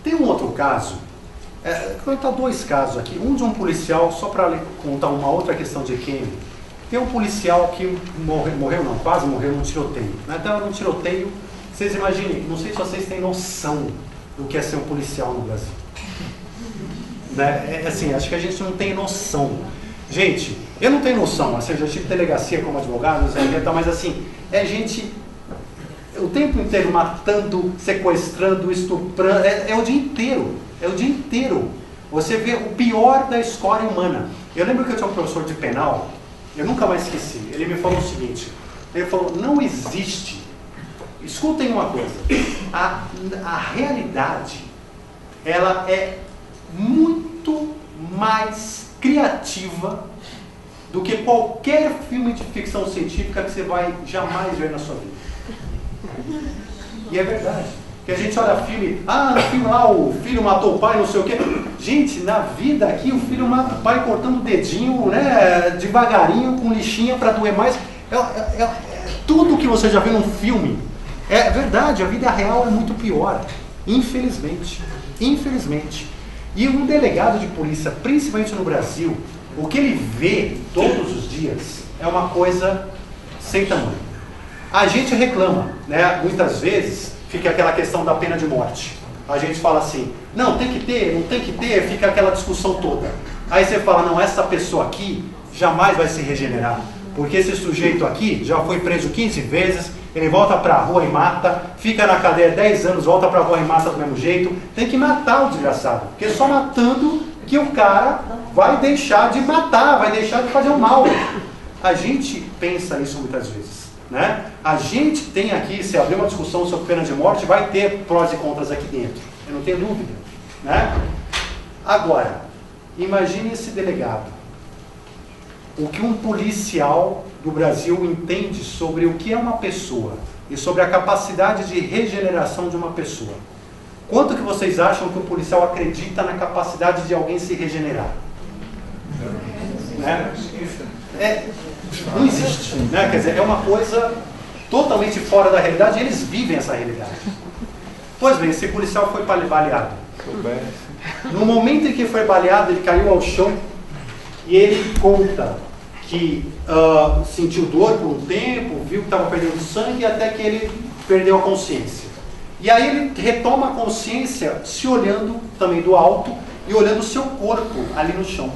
Tem um outro caso, vou contar dois casos aqui. Um de um policial, só para contar uma outra questão de EQM. Tem um policial que morreu não, quase morreu num tiroteio. Então, num tiroteio, vocês imaginem, não sei se vocês têm noção do que é ser um policial no Brasil. Assim, acho que a gente não tem noção. Gente, eu não tenho noção, assim, eu já tive delegacia como advogado, mas assim, é gente o tempo inteiro matando, sequestrando, estuprando, é o dia inteiro, Você vê o pior da história humana. Eu lembro que eu tinha um professor de penal, eu nunca mais esqueci, ele me falou o seguinte, ele falou, não existe, escutem uma coisa, a realidade, ela é muito mais criativa do que qualquer filme de ficção científica que você vai jamais ver na sua vida. E é verdade. Que a gente olha filme, no filme lá o filho matou o pai, não sei o quê. Gente, na vida aqui o filho mata o pai cortando o dedinho, né, devagarinho, com lixinha para doer mais. Tudo que você já viu num filme. É verdade, a vida real é muito pior. Infelizmente. E um delegado de polícia, principalmente no Brasil, o que ele vê todos os dias é uma coisa sem tamanho. A gente reclama, né? Muitas vezes fica aquela questão da pena de morte. A gente fala assim, não, tem que ter, não tem que ter, fica aquela discussão toda. Aí você fala, não, essa pessoa aqui jamais vai se regenerar, porque esse sujeito aqui já foi preso 15 vezes, ele volta pra rua e mata, fica na cadeia 10 anos, volta pra rua e mata do mesmo jeito. Tem que matar o desgraçado, porque só matando que o cara vai deixar de matar, vai deixar de fazer o mal. A gente pensa isso muitas vezes, né? A gente tem aqui, se abrir uma discussão sobre pena de morte, vai ter prós e contras aqui dentro, eu não tenho dúvida, né? Agora, imagine esse delegado, o que um policial do Brasil entende sobre o que é uma pessoa e sobre a capacidade de regeneração de uma pessoa. Quanto que vocês acham que o policial acredita na capacidade de alguém se regenerar? Né? Não existe, né? Quer dizer, é uma coisa totalmente fora da realidade e eles vivem essa realidade. Pois bem, esse policial foi baleado. No momento em que foi baleado, ele caiu ao chão e ele conta que sentiu dor por um tempo, viu que estava perdendo sangue até que ele perdeu a consciência. E aí ele retoma a consciência se olhando também do alto e olhando o seu corpo ali no chão.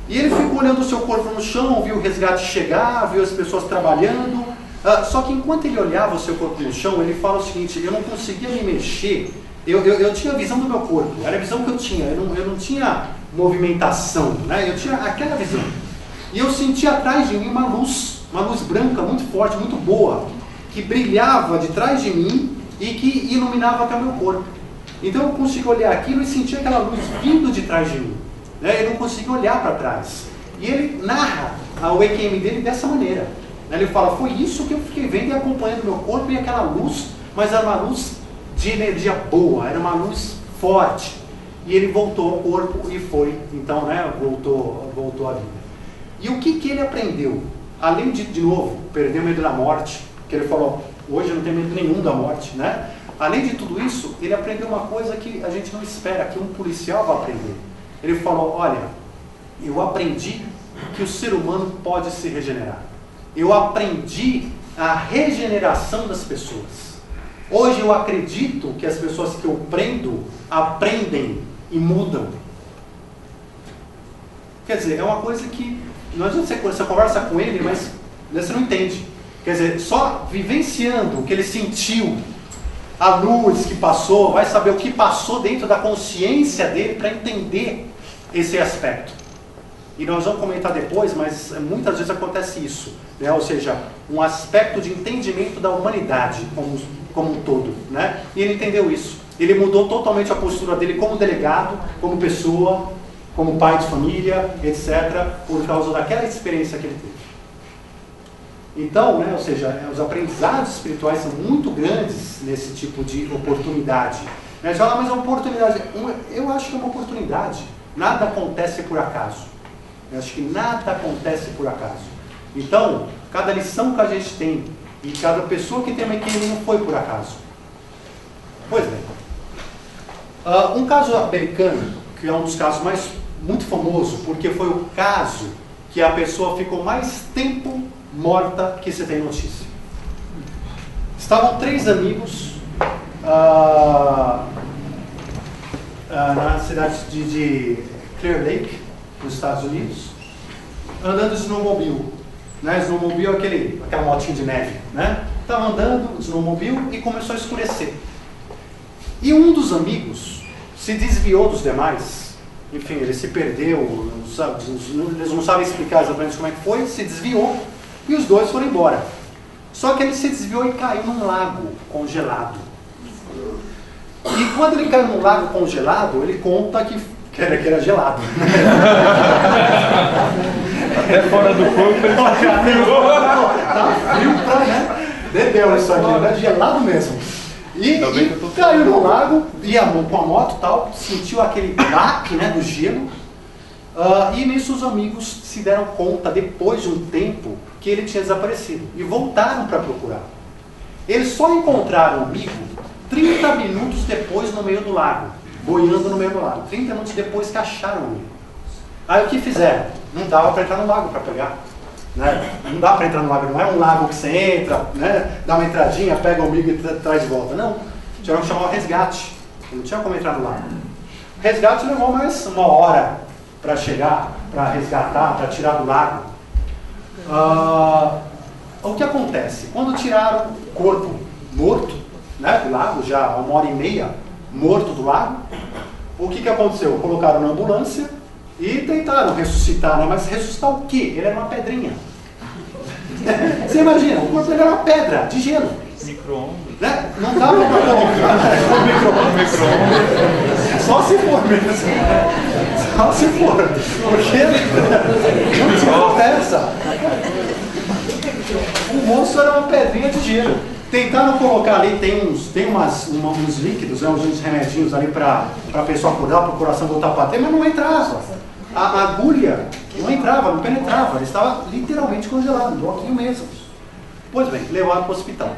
E ele ficou olhando o seu corpo no chão, viu o resgate chegar, viu as pessoas trabalhando. Só que enquanto ele olhava o seu corpo no chão, ele fala o seguinte, eu não conseguia me mexer, eu tinha a visão do meu corpo, era a visão que eu tinha, eu não tinha movimentação, né? Eu tinha aquela visão. E eu senti atrás de mim uma luz branca muito forte, muito boa, que brilhava de trás de mim e que iluminava até o meu corpo. Então eu consegui olhar aquilo e sentir aquela luz vindo de trás de mim. Né? Eu não consegui olhar para trás. E ele narra o EQM dele dessa maneira. Né? Ele fala, foi isso que eu fiquei vendo e acompanhando meu corpo e aquela luz, mas era uma luz de energia boa, era uma luz forte. E ele voltou ao corpo e foi, então, né, voltou à vida. E o que ele aprendeu? Além de novo, perder o medo da morte, que ele falou, hoje eu não tenho medo nenhum da morte, né? Além de tudo isso, ele aprendeu uma coisa que a gente não espera, que um policial vai aprender. Ele falou, olha, eu aprendi que o ser humano pode se regenerar. Eu aprendi a regeneração das pessoas. Hoje eu acredito que as pessoas que eu prendo, aprendem e mudam. Quer dizer, é uma coisa que não adianta você conversa com ele, mas você não entende. Quer dizer, só vivenciando o que ele sentiu, a luz que passou, vai saber o que passou dentro da consciência dele para entender esse aspecto. E nós vamos comentar depois, mas muitas vezes acontece isso, né? Ou seja, um aspecto de entendimento da humanidade como um todo, né? E ele entendeu isso. Ele mudou totalmente a postura dele como delegado, como pessoa, como pai de família, etc., por causa daquela experiência que ele teve. Então, né, ou seja, os aprendizados espirituais são muito grandes nesse tipo de oportunidade. A gente fala, mas é uma oportunidade. Eu acho que é uma oportunidade. Nada acontece por acaso. Eu acho que nada acontece por acaso. Então, cada lição que a gente tem e cada pessoa que tem uma EQM não foi por acaso. Pois bem. Um caso americano, que é um dos casos muito famoso, porque foi o caso que a pessoa ficou mais tempo morta que se tem notícia. Estavam 3 amigos na cidade de Clear Lake, nos Estados Unidos, andando de snowmobile. Né? Snowmobile é aquela motinha de neve. Né? Estava andando de snowmobile e começou a escurecer. E um dos amigos se desviou dos demais. Enfim, ele se perdeu, eles não sabem explicar exatamente como é que foi, se desviou e os 2 foram embora. Só que ele se desviou e caiu num lago congelado. E quando ele caiu num lago congelado, ele conta que era gelado. Até fora do corpo ele tá frio pra, né? Bebeu isso aqui, era gelado mesmo. E caiu no lago, ia com a moto e tal, sentiu aquele baque, né, do gelo. E nisso os amigos se deram conta, depois de um tempo, que ele tinha desaparecido. E voltaram para procurar. Eles só encontraram o amigo 30 minutos depois no meio do lago, boiando no meio do lago. 30 minutos depois que acharam o amigo. Aí o que fizeram? Não dava para entrar no lago para pegar. Né? Não dá para entrar no lago, não é um lago que você entra, né? Dá uma entradinha, pega o amigo e traz de volta. Não, tiveram que chamar o resgate. Não tinha como entrar no lago. O resgate levou mais 1 hora para chegar, para resgatar, para tirar do lago. O que acontece? Quando tiraram o corpo morto, né, do lago, já há 1h30 morto do lago, o que aconteceu? Colocaram na ambulância e tentaram ressuscitar, né? Mas ressuscitar o quê? Ele era uma pedrinha. Você imagina, o corpo dele era uma pedra de gelo. Micro-ondas. Né? Não dava para colocar micro-ondas. Só se for mesmo. Só se for. Porque não tinha conversa. O monstro era uma pedrinha de gelo. Tentaram colocar ali, tem uns líquidos, né, uns remedinhos ali para a pessoa acordar, para o coração voltar para bater, mas não entrava. A agulha não entrava, não penetrava, ele estava literalmente congelado, um bloquinho mesmo. Pois bem, levaram para o hospital.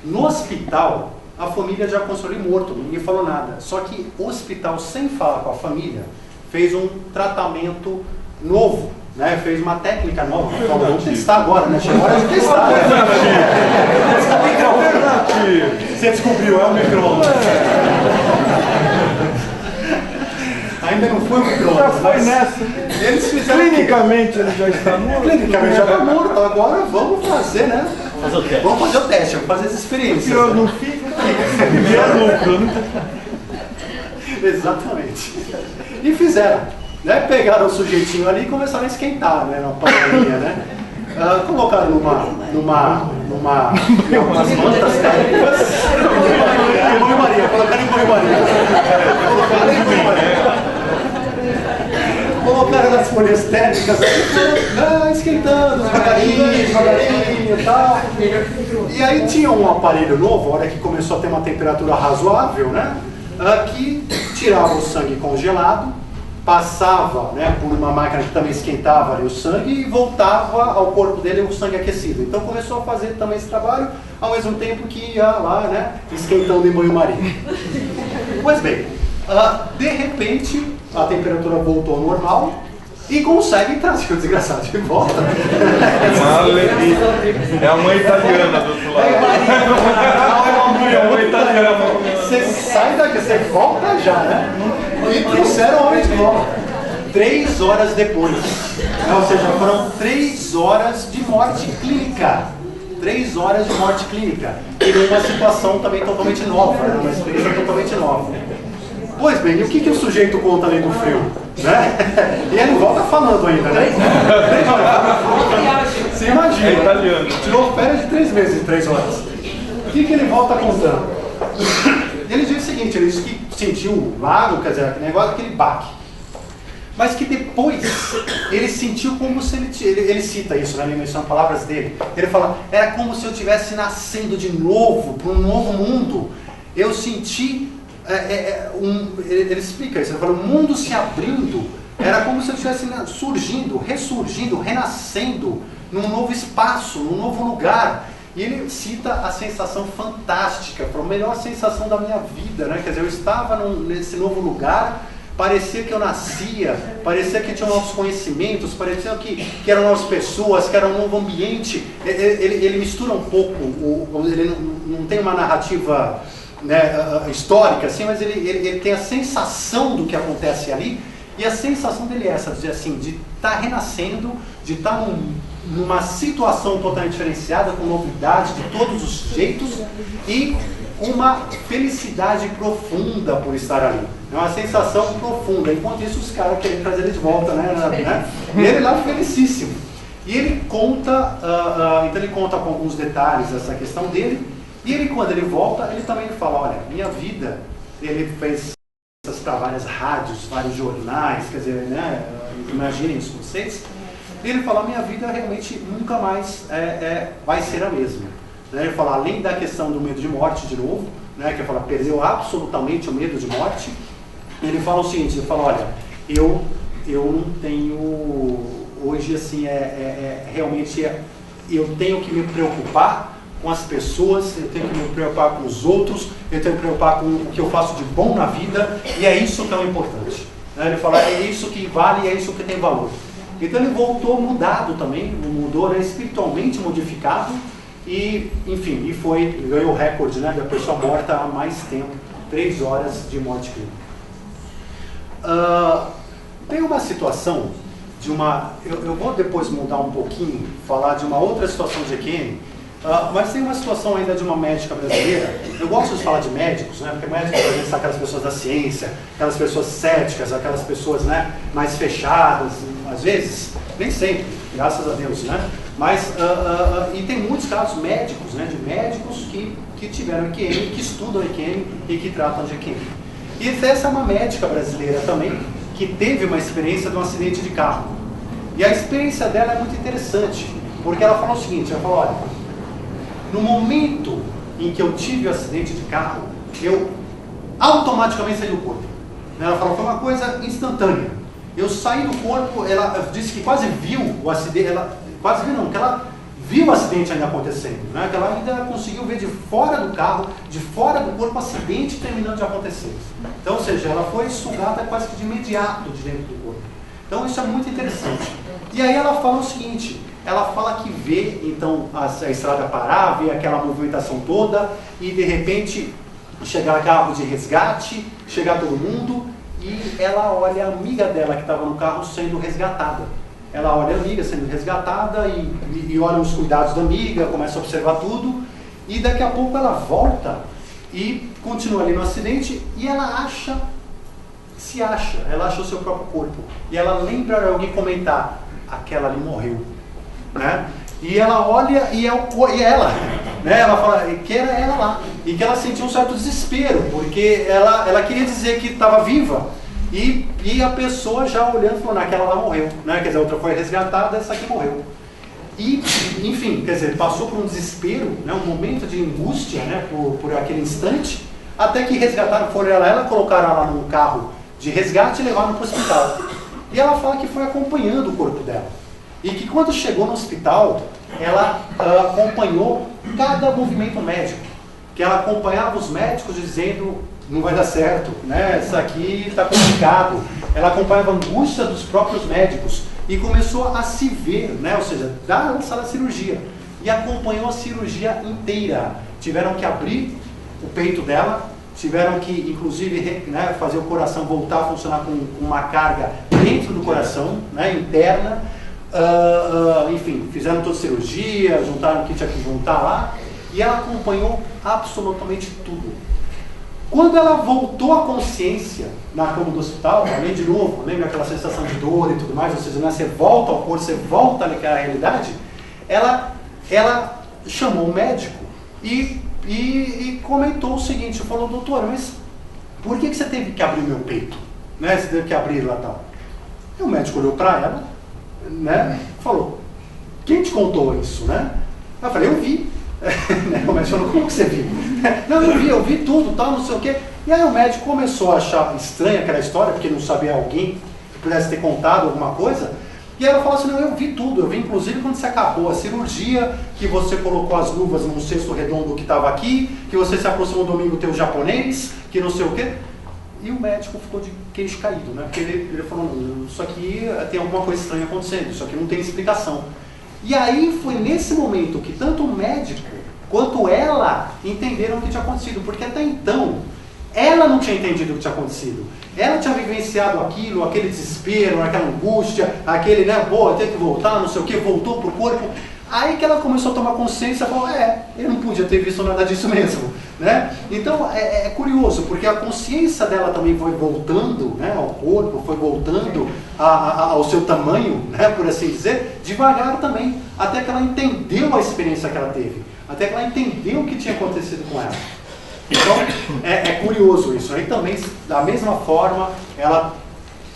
No hospital, a família já considerou ele morto, ninguém falou nada. Só que o hospital, sem falar com a família, fez um tratamento novo, né? Fez uma técnica nova. Falou, vamos testar agora, né? Chegou a hora de testar. Você descobriu, é o micro-ondas. Ainda não foi o micro-ondas. Já foi nessa. Eles fizeram clinicamente ele já está morto. Clinicamente já está morto. Agora vamos fazer, né? Fazer o teste. Vamos fazer o teste, vamos fazer as experiências. Pior não fica, é lucro, né? Exatamente. E fizeram. Né? Pegaram o sujeitinho ali e começaram a esquentar, né? Na panelinha, né? Colocaram umas mantas térmicas. Banho-maria, colocaram em banho-maria. Colocaram nas folhas térmicas, esquentando devagarinho e tal. E aí tinha um aparelho novo, a hora que começou a ter uma temperatura razoável, né? Que tirava o sangue congelado, passava, né, por uma máquina que também esquentava ali o sangue e voltava ao corpo dele o sangue aquecido. Então começou a fazer também esse trabalho, ao mesmo tempo que ia lá, né, esquentando em banho-maria. Pois bem, de repente a temperatura voltou ao normal e consegue trazer o desgraçado de volta. É a mãe italiana do outro lado. É a mãe italiana. Você sai daqui, você volta já, né? E trouxeram o homem de volta. 3 horas depois. Ou seja, foram 3 horas de morte clínica. 3 horas de morte clínica. E numa situação também totalmente nova, né? Uma experiência totalmente nova. Pois bem, e o que o sujeito conta ali do frio? Né? E ele volta falando ainda, né? 3 horas. Você imagina. É italiano. Tirou férias de 3 meses em 3 horas. O que ele volta contando? Ele diz o seguinte, ele diz que sentiu o lago, quer dizer, aquele negócio, aquele baque. Mas que depois ele sentiu como se ele cita isso, né? São palavras dele. Ele fala, era como se eu estivesse nascendo de novo, para um novo mundo. Eu senti, ele explica isso, ele fala, o mundo se abrindo, era como se eu estivesse surgindo, ressurgindo, renascendo num novo espaço, num novo lugar. E ele cita a sensação fantástica, a melhor sensação da minha vida, né? Quer dizer, eu estava nesse novo lugar, parecia que eu nascia, parecia que tinha novos conhecimentos, parecia que eram novas pessoas, que era um novo ambiente. Ele mistura um pouco, ele não tem uma narrativa, né, histórica, assim, mas ele tem a sensação do que acontece ali, e a sensação dele é essa, de estar renascendo, de estar numa situação totalmente diferenciada, com novidade de todos os jeitos, e uma felicidade profunda por estar ali. É uma sensação profunda. Enquanto isso, os caras querem trazer ele de volta, né? E ele lá felicíssimo. E ele conta, então ele conta com alguns detalhes essa questão dele. E ele, quando ele volta, ele também fala, olha, minha vida, ele fez essas para várias rádios, vários jornais, quer dizer, né? Imaginem isso vocês. E ele fala, minha vida realmente nunca mais vai ser a mesma. Ele fala, além da questão do medo de morte, de novo, né, que ele fala, perdeu absolutamente o medo de morte. Ele fala o seguinte, ele fala, olha, eu não tenho, hoje assim, realmente, eu tenho que me preocupar com as pessoas, eu tenho que me preocupar com os outros, eu tenho que me preocupar com o que eu faço de bom na vida, e é isso que é o importante. Ele fala, é isso que vale, é isso que tem valor. Então ele voltou mudado também, mudou, né, espiritualmente modificado, e, enfim, ganhou o recorde, né, da pessoa morta há mais tempo, 3 horas de morte clínica. Tem uma situação de uma... Eu vou depois mudar um pouquinho, falar de uma outra situação de EQM, mas tem uma situação ainda de uma médica brasileira. Eu gosto de falar de médicos, né, porque médicos, a gente são aquelas pessoas da ciência, aquelas pessoas céticas, aquelas pessoas, né, mais fechadas, às vezes, nem sempre, graças a Deus, né? Mas, e tem muitos casos médicos, né, de médicos que tiveram EQM, que estudam EQM e que tratam de EQM. E essa é uma médica brasileira também, que teve uma experiência de um acidente de carro. E a experiência dela é muito interessante, porque ela falou o seguinte, ela falou, olha, no momento em que eu tive o acidente de carro, eu automaticamente saí do corpo. Ela falou, foi uma coisa instantânea. Eu saí do corpo, ela disse que quase viu o acidente, quase viu não, que ela viu o acidente ainda acontecendo, né? Que ela ainda conseguiu ver de fora do carro, de fora do corpo, o acidente terminando de acontecer. Então, ou seja, ela foi sugada quase que de imediato de dentro do corpo. Então isso é muito interessante. E aí ela fala o seguinte, ela fala que vê, então, a estrada parar, vê aquela movimentação toda, e de repente chegar carro de resgate, chegar todo mundo, e ela olha a amiga dela que estava no carro sendo resgatada. Ela olha a amiga sendo resgatada e olha os cuidados da amiga, começa a observar tudo, e daqui a pouco ela volta e continua ali no acidente, e ela ela acha o seu próprio corpo. E ela lembra alguém comentar, aquela ali morreu, né? E ela olha e ela, né? Ela fala que era ela lá, e que ela sentiu um certo desespero, porque ela queria dizer que estava viva, e a pessoa já olhando falou, naquela lá morreu, né? Quer dizer, a outra foi resgatada, essa aqui morreu. E, enfim, quer dizer, passou por um desespero, né? Um momento de angústia, né? Por aquele instante, até que resgataram, foram ela colocaram ela num carro de resgate e levaram para o hospital. E ela fala que foi acompanhando o corpo dela. E que quando chegou no hospital, ela acompanhou cada movimento médico. Que ela acompanhava os médicos dizendo, não vai dar certo, né? Isso aqui está complicado. Ela acompanhava a angústia dos próprios médicos e começou a se ver, né? Ou seja, da sala de cirurgia. E acompanhou a cirurgia inteira. Tiveram que abrir o peito dela, tiveram que, inclusive, né, fazer o coração voltar a funcionar com uma carga dentro do coração, né, interna. Enfim, fizeram toda a cirurgia, juntaram o que tinha que juntar lá, e ela acompanhou absolutamente tudo. Quando ela voltou à consciência na cama do hospital, além de novo, lembra aquela sensação de dor e tudo mais, ou seja, né, você volta ao corpo, você volta àquela realidade, ela chamou o médico e comentou o seguinte, falou, doutor, mas por que você teve que abrir meu peito? Né, você teve que abrir lá e tal. E o médico olhou para ela, né, falou, quem te contou isso, né? Eu falei, eu vi. O médico falou, como que você viu? Não, eu vi tudo, tal, não sei o quê. E aí o médico começou a achar estranha aquela história, porque não sabia alguém que pudesse ter contado alguma coisa, E ela falou assim, não, eu vi tudo, eu vi inclusive quando você acabou a cirurgia, que você colocou as luvas num cesto redondo que estava aqui, que você se aproximou domingo teu japonês, que não sei o quê. E o médico ficou de queixo caído, né? Porque ele falou, não, isso aqui tem alguma coisa estranha acontecendo, isso aqui não tem explicação. E aí foi nesse momento que tanto o médico quanto ela entenderam o que tinha acontecido, porque até então ela não tinha entendido o que tinha acontecido. Ela tinha vivenciado aquilo, aquele desespero, aquela angústia, aquele, né, pô, tem que voltar, não sei o que, voltou pro corpo. Aí que ela começou a tomar consciência e falou, eu não podia ter visto nada disso mesmo, né? Então é curioso, porque a consciência dela também foi voltando, né, ao corpo, foi voltando ao seu tamanho, né, por assim dizer, devagar também, até que ela entendeu a experiência que ela teve, até que ela entendeu o que tinha acontecido com ela. Então é curioso isso. Aí também, da mesma forma, ela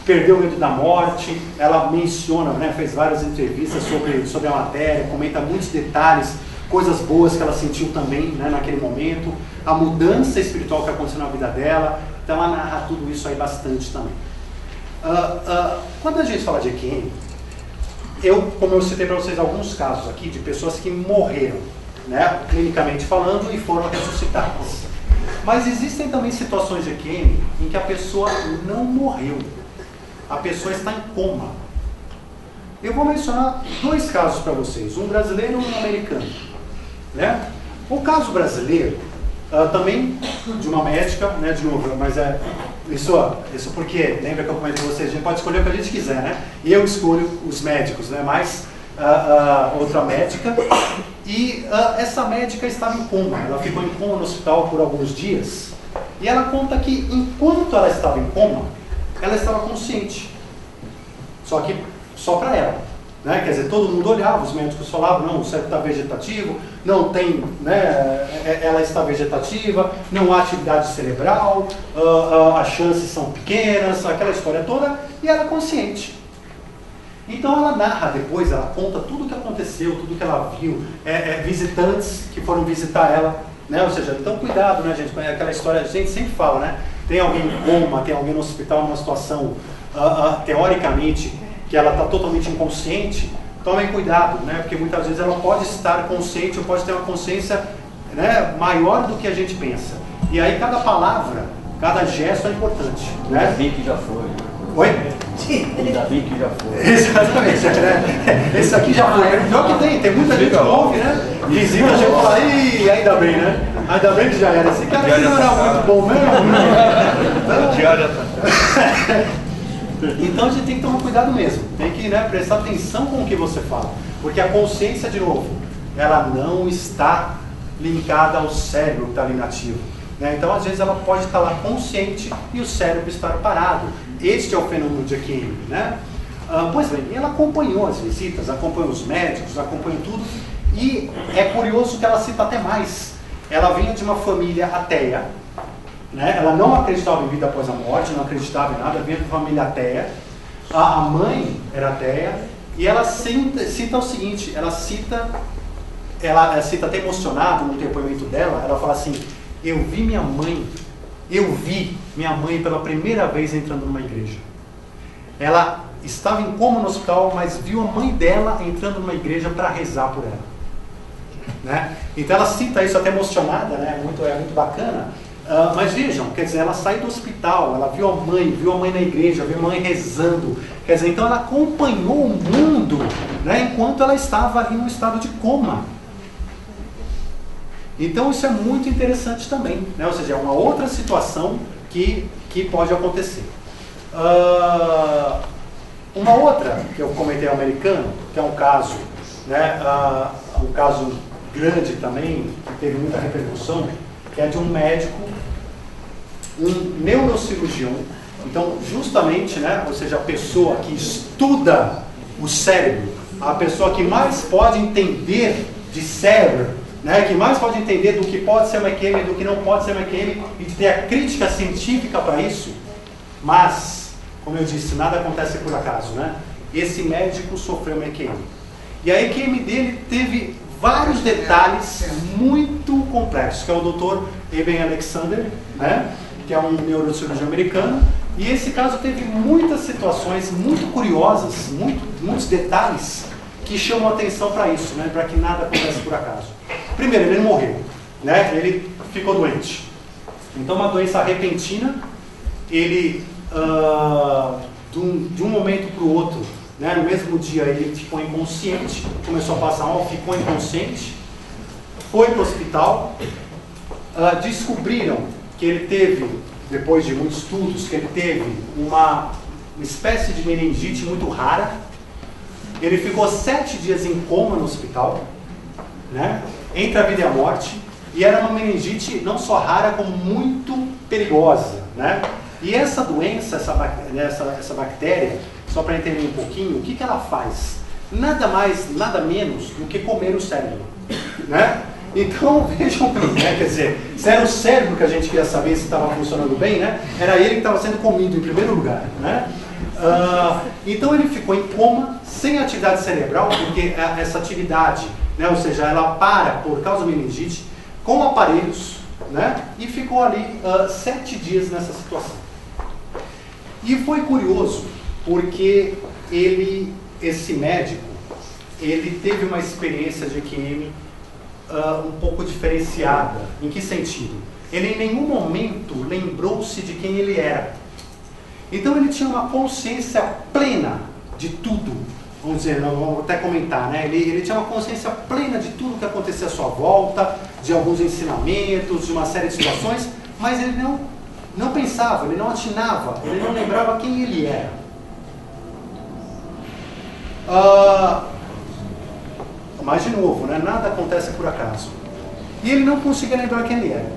perdeu o medo da morte, ela menciona, né, fez várias entrevistas sobre a matéria, comenta muitos detalhes, coisas boas que ela sentiu também, né, naquele momento, a mudança espiritual que aconteceu na vida dela. Então ela narra tudo isso aí bastante também. Quando a gente fala de EQM, como eu citei para vocês alguns casos aqui de pessoas que morreram, né, clinicamente falando, e foram ressuscitadas. Mas existem também situações de EQM em que a pessoa não morreu. A pessoa está em coma. Eu vou mencionar dois casos para vocês, um brasileiro e um americano, né? O caso brasileiro, também de uma médica, né, de novo, mas isso porque, lembra que eu comentei com vocês, a gente pode escolher o que a gente quiser, né? E eu escolho os médicos, né? Mas outra médica, e essa médica estava em coma, ela ficou em coma no hospital por alguns dias, e ela conta que enquanto ela estava em coma, ela estava consciente, só que só para ela, né? Quer dizer, todo mundo olhava, os médicos falavam, não, o cérebro está vegetativo, não tem, né, ela está vegetativa, não há atividade cerebral, as chances são pequenas, aquela história toda, e ela é consciente. Então ela narra depois, ela conta tudo o que aconteceu, tudo que ela viu, visitantes que foram visitar ela, né? Ou seja, então cuidado, né, gente, com aquela história, a gente sempre fala, né? Tem alguém em coma, tem alguém no hospital numa situação, teoricamente, que ela está totalmente inconsciente, tomem cuidado, né? Porque muitas vezes ela pode estar consciente ou pode ter uma consciência, né, maior do que a gente pensa. E aí cada palavra, cada gesto é importante, né? Ainda bem que já foi. Oi? Ainda bem que já foi. Exatamente, né? Esse aqui já foi. Pior que tem muita gente que ouve, né? Visita, chega e fala, ih, ainda bem, né? Ainda bem que já era. Esse cara aqui não era muito bom mesmo, né? Então a gente tem que tomar cuidado mesmo. Tem que, né, prestar atenção com o que você fala. Porque a consciência, de novo, ela não está linkada ao cérebro que está ali nativo. Né? Então, às vezes, ela pode estar lá consciente e o cérebro estar parado. Este é o fenômeno de EQM, né? Pois bem, ela acompanhou as visitas, acompanhou os médicos, acompanhou tudo. E é curioso que ela cita até mais. Ela vinha de uma família ateia, né? Ela não acreditava em vida após a morte, não acreditava em nada, vinha de uma família ateia. A mãe era ateia. E ela cita o seguinte, ela cita até emocionada no depoimento dela, ela fala assim, eu vi minha mãe pela primeira vez entrando numa igreja. Ela estava em coma no hospital, mas viu a mãe dela entrando numa igreja para rezar por ela. Né? Então ela cita isso até emocionada, né? É muito bacana. Mas vejam, quer dizer, ela sai do hospital, ela viu a mãe na igreja, viu a mãe rezando. Quer dizer, então ela acompanhou o mundo, né, enquanto ela estava ali no estado de coma. Então isso é muito interessante também, né? Ou seja, é uma outra situação que pode acontecer. Uma outra que eu comentei americano, que é um caso, né, um caso grande também, que teve muita repercussão, que é de um médico, um neurocirurgião. Então, justamente, né, ou seja, a pessoa que estuda o cérebro, a pessoa que mais pode entender de cérebro, né, que mais pode entender do que pode ser uma EQM, do que não pode ser uma EQM, e de ter a crítica científica para isso. Mas, como eu disse, nada acontece por acaso, né? Esse médico sofreu uma EQM. E a EQM dele teve vários detalhes muito complexos, que é o Dr. Eben Alexander, né, que é um neurocirurgião americano, E esse caso teve muitas situações muito curiosas, muitos detalhes que chamam atenção para isso, né? Para que nada aconteça por acaso. Primeiro, ele não morreu, né? Ele ficou doente. Então, uma doença repentina, ele, de um momento para o outro, né? No mesmo dia, ele ficou inconsciente, começou a passar mal, ficou inconsciente, foi para o hospital, descobriram que ele teve, depois de muitos estudos, que ele teve uma espécie de meningite muito rara. Ele ficou 7 dias em coma no hospital, né? Entre a vida e a morte, e era uma meningite não só rara, como muito perigosa, né? E essa doença, essa bactéria, só para entender um pouquinho, o que ela faz? Nada mais, nada menos do que comer o cérebro, né? Então, vejam bem, né? Quer dizer, se era o cérebro que a gente queria saber se estava funcionando bem, né? Era ele que estava sendo comido em primeiro lugar, né? Então ele ficou em coma, sem atividade cerebral, porque essa atividade, né? Ou seja, ela para por causa da meningite, com aparelhos, né? E ficou ali 7 dias nessa situação. E foi curioso, porque esse médico, ele teve uma experiência de EQM um pouco diferenciada. Em que sentido? Ele em nenhum momento lembrou-se de quem ele era. Então ele tinha uma consciência plena de tudo. Vamos dizer, vamos até comentar, né? Ele tinha uma consciência plena de tudo que acontecia à sua volta, de alguns ensinamentos, de uma série de situações, mas ele não pensava, ele não atinava, ele não lembrava quem ele era. Mas de novo, né? Nada acontece por acaso. E ele não conseguia lembrar quem ele era.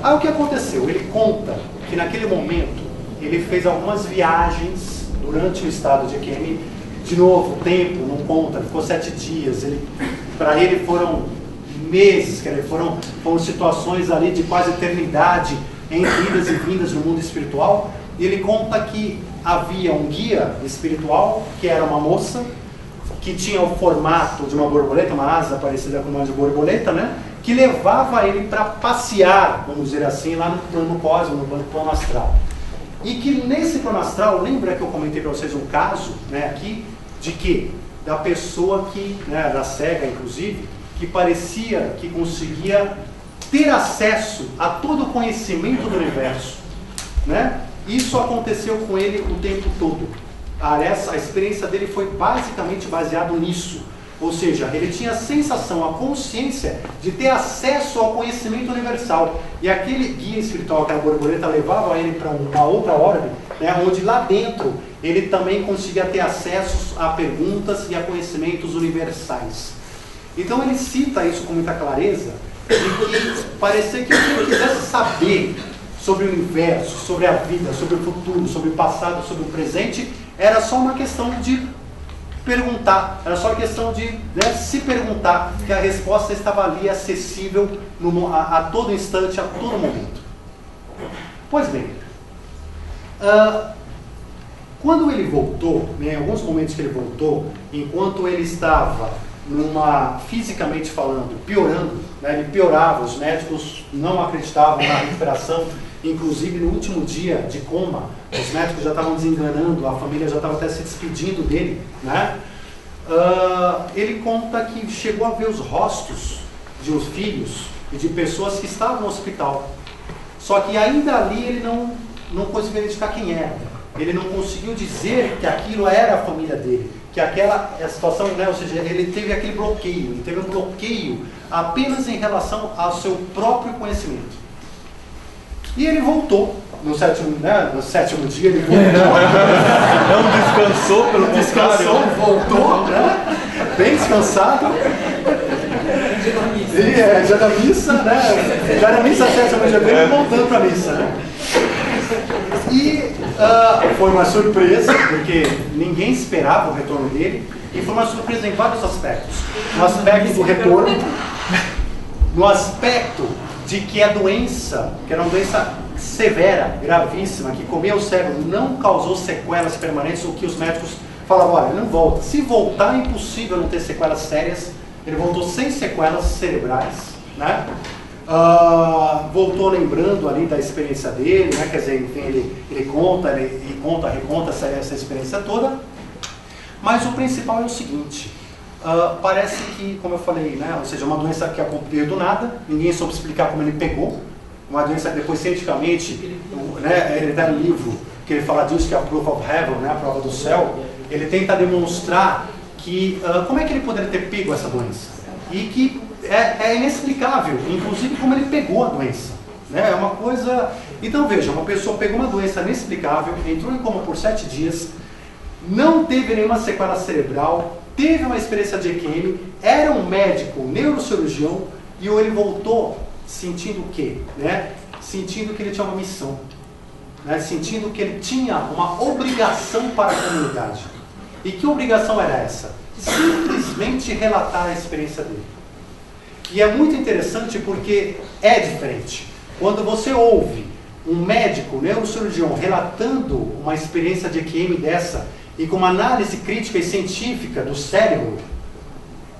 Aí o que aconteceu? Ele conta que naquele momento ele fez algumas viagens durante o estado de EQM. De novo, tempo, não conta, ficou 7 dias. Para ele foram meses, quer dizer, foram situações ali de quase eternidade entre idas e vindas no mundo espiritual. E ele conta que havia um guia espiritual, que era uma moça, que tinha o formato de uma borboleta, uma asa parecida com uma de borboleta, né? Que levava ele para passear, vamos dizer assim, lá no plano cósmico, no plano astral. E que nesse plano astral, lembra que eu comentei para vocês um caso, né, aqui, de que? Da pessoa que, né, da cega inclusive, que parecia que conseguia ter acesso a todo o conhecimento do universo, né? Isso aconteceu com ele o tempo todo. A experiência dele foi basicamente baseada nisso. Ou seja, ele tinha a sensação, a consciência de ter acesso ao conhecimento universal. E aquele guia espiritual, aquela borboleta, levava ele para uma outra órbita, né, onde lá dentro ele também conseguia ter acesso a perguntas e a conhecimentos universais. Então ele cita isso com muita clareza, de que parecia que o que ele quisesse saber sobre o universo, sobre a vida, sobre o futuro, sobre o passado, sobre o presente, era só uma questão de perguntar, era só questão de, né, se perguntar, que a resposta estava ali acessível a todo instante, a todo momento. Pois bem, quando ele voltou, né, em alguns momentos que ele voltou, enquanto ele estava fisicamente falando, piorando, né, ele piorava, os médicos não acreditavam na recuperação. Inclusive no último dia de coma, os médicos já estavam desenganando, a família já estava até se despedindo dele, né? Ele conta que chegou a ver os rostos de os filhos e de pessoas que estavam no hospital. Só que ainda ali ele não conseguiu identificar quem era. Ele não conseguiu dizer que aquilo era a família dele, que aquela situação, né? Ou seja, ele teve aquele bloqueio, ele teve um bloqueio apenas em relação ao seu próprio conhecimento. E ele voltou, no sétimo dia ele voltou. Não descansou, pelo descansou, voltou, né? Bem descansado. E já da missa, né? Já da missa 7 de abril, voltando para a missa, né? E foi uma surpresa, porque ninguém esperava o retorno dele. E foi uma surpresa em vários aspectos. No aspecto do retorno, no aspecto de que a doença, que era uma doença severa, gravíssima, que comia o cérebro, não causou sequelas permanentes, o que os médicos falavam, olha, ele não volta. Se voltar, é impossível não ter sequelas sérias. Ele voltou sem sequelas cerebrais, né? voltou lembrando ali da experiência dele, né? Quer dizer, enfim, ele reconta essa experiência toda. Mas o principal é o seguinte, parece que, como eu falei, né? Ou seja, uma doença que veio do nada, ninguém soube explicar como ele pegou, uma doença que depois cientificamente, né? Ele dá um livro que ele fala disso, que é a Proof of Heaven, né? A prova do céu, ele tenta demonstrar que, como é que ele poderia ter pego essa doença? E que é inexplicável, inclusive como ele pegou a doença. Né? É uma coisa... Então veja, uma pessoa pegou uma doença inexplicável, entrou em coma por 7 dias, não teve nenhuma sequela cerebral, teve uma experiência de EQM, era um médico neurocirurgião, e ele voltou sentindo o quê? Né? Sentindo que ele tinha uma missão, né? Sentindo que ele tinha uma obrigação para a comunidade. E que obrigação era essa? Simplesmente relatar a experiência dele. E é muito interessante porque é diferente. Quando você ouve um médico neurocirurgião relatando uma experiência de EQM dessa e com uma análise crítica e científica do cérebro,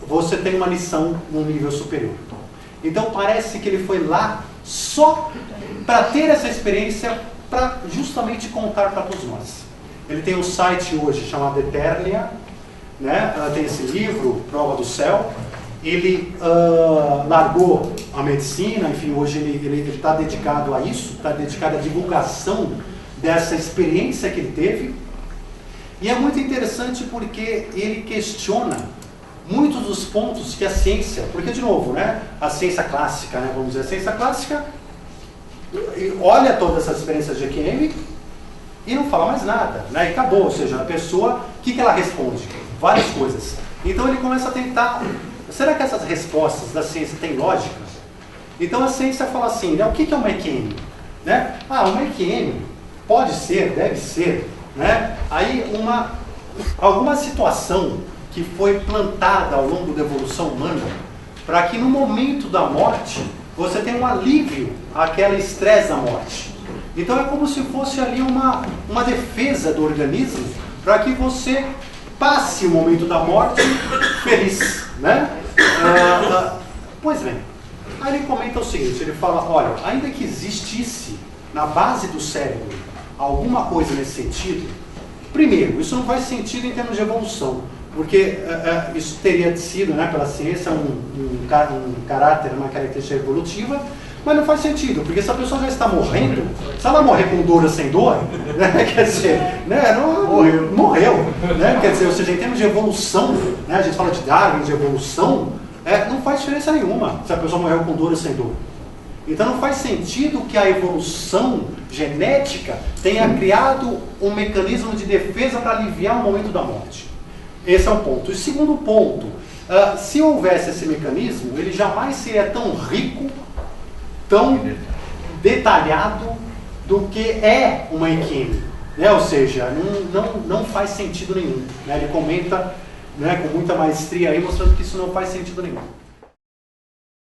você tem uma lição num nível superior. Então parece que ele foi lá só para ter essa experiência, para justamente contar para todos nós. Ele tem um site hoje chamado Eternia, né? Tem esse livro, Prova do Céu. Ele largou a medicina, enfim, hoje ele está dedicado a isso, está dedicado à divulgação dessa experiência que ele teve. E é muito interessante porque ele questiona muitos dos pontos que a ciência, porque de novo, né, a ciência clássica, né, vamos dizer, a ciência clássica olha todas essas experiências de EQM e não fala mais nada, né, e acabou, ou seja, a pessoa, o que ela responde? Várias coisas. Então ele começa a tentar... Será que essas respostas da ciência têm lógica? Então a ciência fala assim, né, o que é uma EQM? Né? Uma EQM pode ser, deve ser, né? Aí alguma situação que foi plantada ao longo da evolução humana para que no momento da morte você tenha um alívio àquele estresse da morte. Então é como se fosse ali uma defesa do organismo para que você passe o momento da morte feliz, né? Pois bem, aí ele comenta o seguinte, ele fala, olha, ainda que existisse na base do cérebro alguma coisa nesse sentido, primeiro, isso não faz sentido em termos de evolução, porque isso teria sido, né, pela ciência, um caráter, uma característica evolutiva, mas não faz sentido, porque se a pessoa já está morrendo, se ela morrer com dor ou sem dor, né, quer dizer, né, morreu, né, quer dizer, ou seja, em termos de evolução, né, a gente fala de Darwin, de evolução, não faz diferença nenhuma se a pessoa morreu com dor ou sem dor. Então não faz sentido que a evolução genética tenha criado um mecanismo de defesa para aliviar o momento da morte. Esse é um ponto. E segundo ponto, se houvesse esse mecanismo, ele jamais seria tão rico, tão detalhado do que é uma EQM, né? Ou seja, não faz sentido nenhum, né? Ele comenta, né, com muita maestria aí, mostrando que isso não faz sentido nenhum.